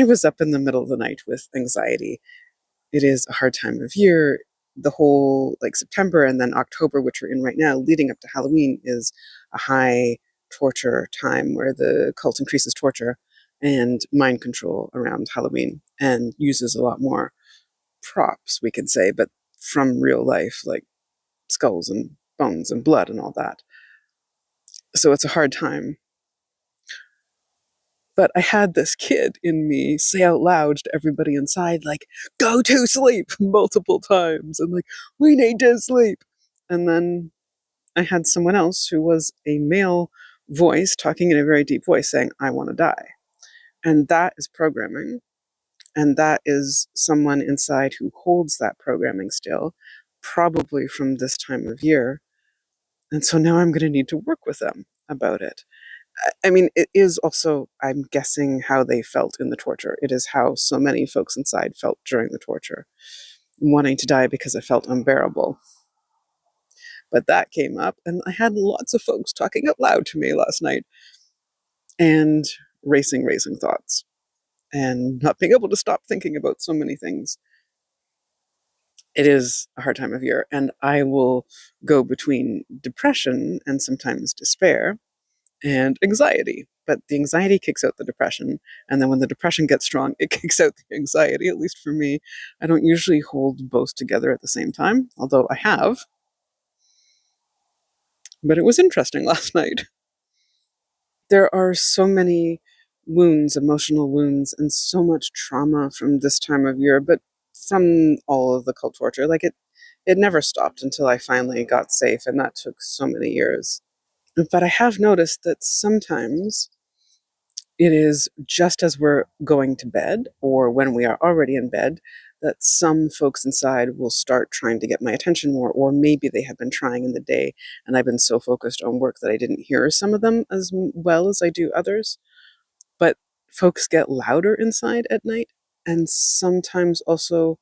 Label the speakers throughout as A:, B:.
A: I was up in the middle of the night with anxiety. It is a hard time of year. The whole September and then October, which we're in right now, leading up to Halloween, is a high torture time where the cult increases torture and mind control around Halloween and uses a lot more props, we could say, but from real life, like skulls and bones and blood and all that. So it's a hard time. But I had this kid in me say out loud to everybody inside, go to sleep multiple times, and we need to sleep. And then I had someone else who was a male voice talking in a very deep voice saying, I want to die. And that is programming. And that is someone inside who holds that programming still, probably from this time of year. And so now I'm going to need to work with them about it. I mean, it is also, I'm guessing, how they felt in the torture. It is how so many folks inside felt during the torture, wanting to die because it felt unbearable. But that came up, and I had lots of folks talking out loud to me last night and racing thoughts and not being able to stop thinking about so many things. It is a hard time of year, and I will go between depression and sometimes despair and anxiety. But the anxiety kicks out the depression. And then when the depression gets strong, it kicks out the anxiety, at least for me. I don't usually hold both together at the same time, although I have. But it was interesting last night. There are so many wounds, emotional wounds, and so much trauma from this time of year, but from all of the cult torture. It never stopped until I finally got safe, and that took so many years. But I have noticed that sometimes it is just as we're going to bed or when we are already in bed that some folks inside will start trying to get my attention more, or maybe they have been trying in the day and I've been so focused on work that I didn't hear some of them as well as I do others. But folks get louder inside at night, and sometimes also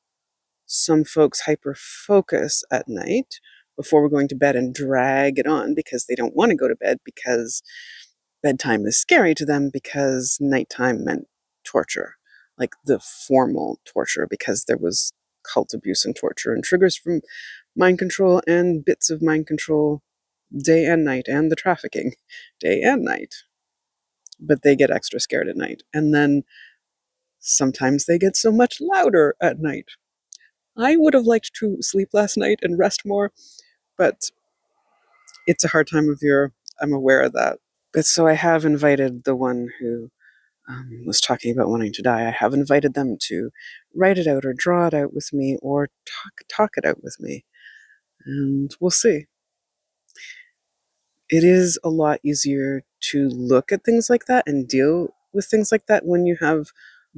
A: some folks hyperfocus at night before we're going to bed and drag it on because they don't want to go to bed because bedtime is scary to them, because nighttime meant torture, like the formal torture, because there was cult abuse and torture and triggers from mind control and bits of mind control day and night, and the trafficking day and night. But they get extra scared at night. And then sometimes they get so much louder at night. I would have liked to sleep last night and rest more, but it's a hard time of year. I'm aware of that. But so I have invited the one who was talking about wanting to die. I have invited them to write it out or draw it out with me or talk it out with me. And we'll see. It is a lot easier to look at things like that and deal with things like that when you have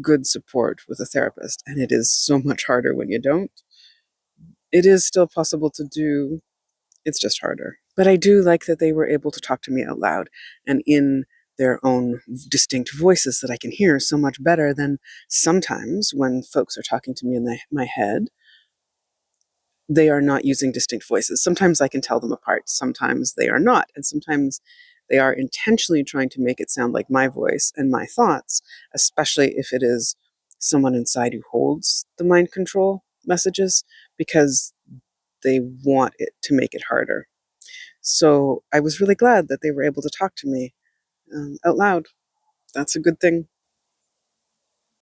A: good support with a therapist. And it is so much harder when you don't. It is still possible to do. It's just harder. But I do like that they were able to talk to me out loud and in their own distinct voices that I can hear so much better than sometimes when folks are talking to me in my head. They are not using distinct voices. Sometimes I can tell them apart. Sometimes they are not. And sometimes they are intentionally trying to make it sound like my voice and my thoughts, especially if it is someone inside who holds the mind control messages, because they want it to make it harder. So I was really glad that they were able to talk to me out loud. That's a good thing.